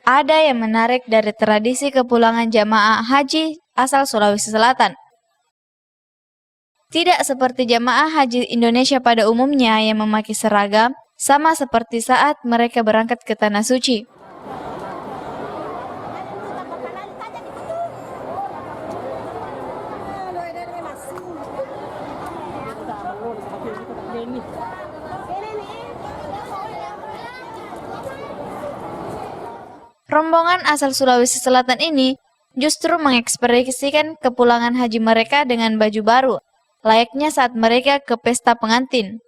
ada yang menarik dari tradisi kepulangan jamaah haji asal Sulawesi Selatan. Tidak seperti jamaah haji Indonesia pada umumnya yang memakai seragam, sama seperti saat mereka berangkat ke Tanah Suci. Rombongan asal Sulawesi Selatan ini justru mengekspresikan kepulangan haji mereka dengan baju baru, layaknya saat mereka ke pesta pengantin.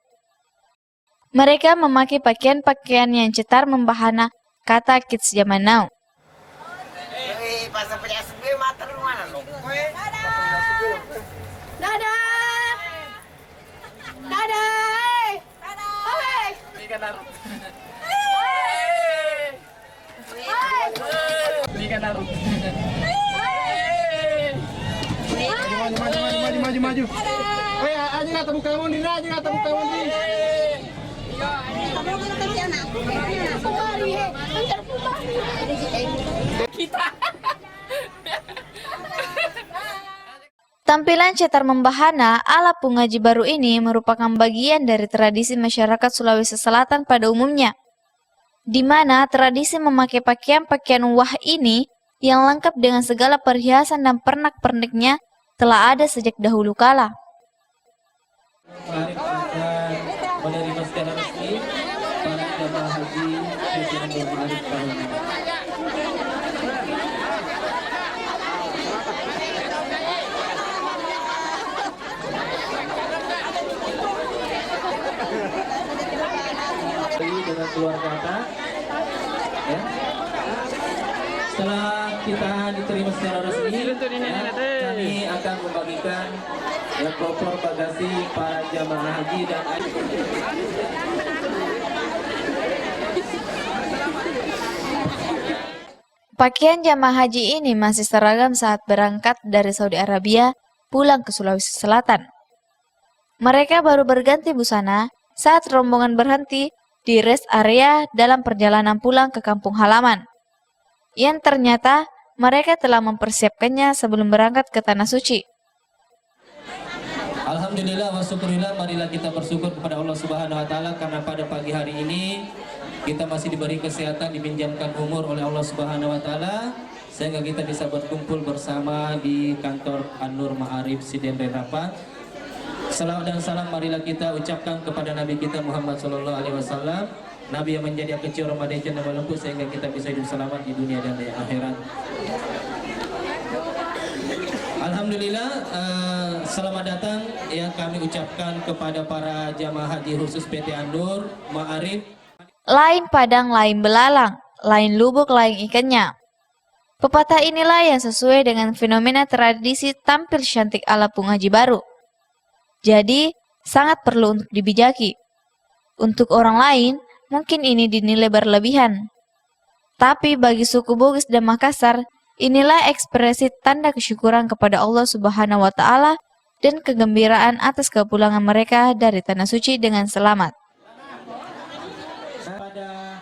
Mereka memakai pakaian-pakaian yang cetar membahana kata kids zaman now. Maju. Aja nggak temu kamu Dina, aja nggak temu kamu Dina. Tampilan cetar membahana ala pengaji baru ini merupakan bagian dari tradisi masyarakat Sulawesi Selatan pada umumnya, di mana tradisi memakai pakaian-pakaian wah ini yang lengkap dengan segala perhiasan dan pernak-perniknya telah ada sejak dahulu kala. Mari kita menerima secara resmi para jemaah haji pimpinan Nur Ma'arif tahun ini. Dengan keluarga kita, ya. Setelah kita diterima secara resmi, kami akan membagikan koper bagasi para jamaah haji dan Pakaian jamaah haji ini masih seragam saat berangkat dari Saudi Arabia pulang ke Sulawesi Selatan. Mereka baru berganti busana saat rombongan berhenti di rest area dalam perjalanan pulang ke kampung halaman, yang ternyata mereka telah mempersiapkannya sebelum berangkat ke Tanah Suci. Alhamdulillah wa syukurillah, marilah kita bersyukur kepada Allah Subhanahu wa taala karena pada pagi hari ini kita masih diberi kesehatan, dipinjamkan umur oleh Allah Subhanahu wa taala sehingga kita bisa berkumpul bersama di kantor An-Nur Ma'arif Siden Renrapat. Salawat dan salam marilah kita ucapkan kepada Nabi kita Muhammad sallallahu alaihi wasallam, Nabi yang menjadi kecil Ramadan dan melumpuh sehingga kita bisa hidup selamat di dunia dan di akhirat. Alhamdulillah, selamat datang yang kami ucapkan kepada para jamaah haji khusus PT An-Nur Ma'arif. Lain padang, lain belalang, lain lubuk, lain ikannya. Pepatah inilah yang sesuai dengan fenomena tradisi tampil cantik ala pengaji baru. Jadi, sangat perlu untuk dibijaki. Untuk orang lain, mungkin ini dinilai berlebihan. Tapi bagi suku Bugis dan Makassar, inilah ekspresi tanda kesyukuran kepada Allah Subhanahu wa taala dan kegembiraan atas kepulangan mereka dari Tanah Suci dengan selamat. Pada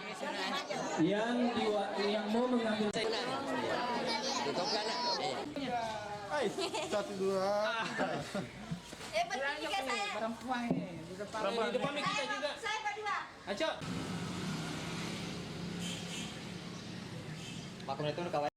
yang mau mengambil Satu dua. perempuan ini, perempuan di depan kita juga. Saya berdua. Ayo. Pak itu kawan.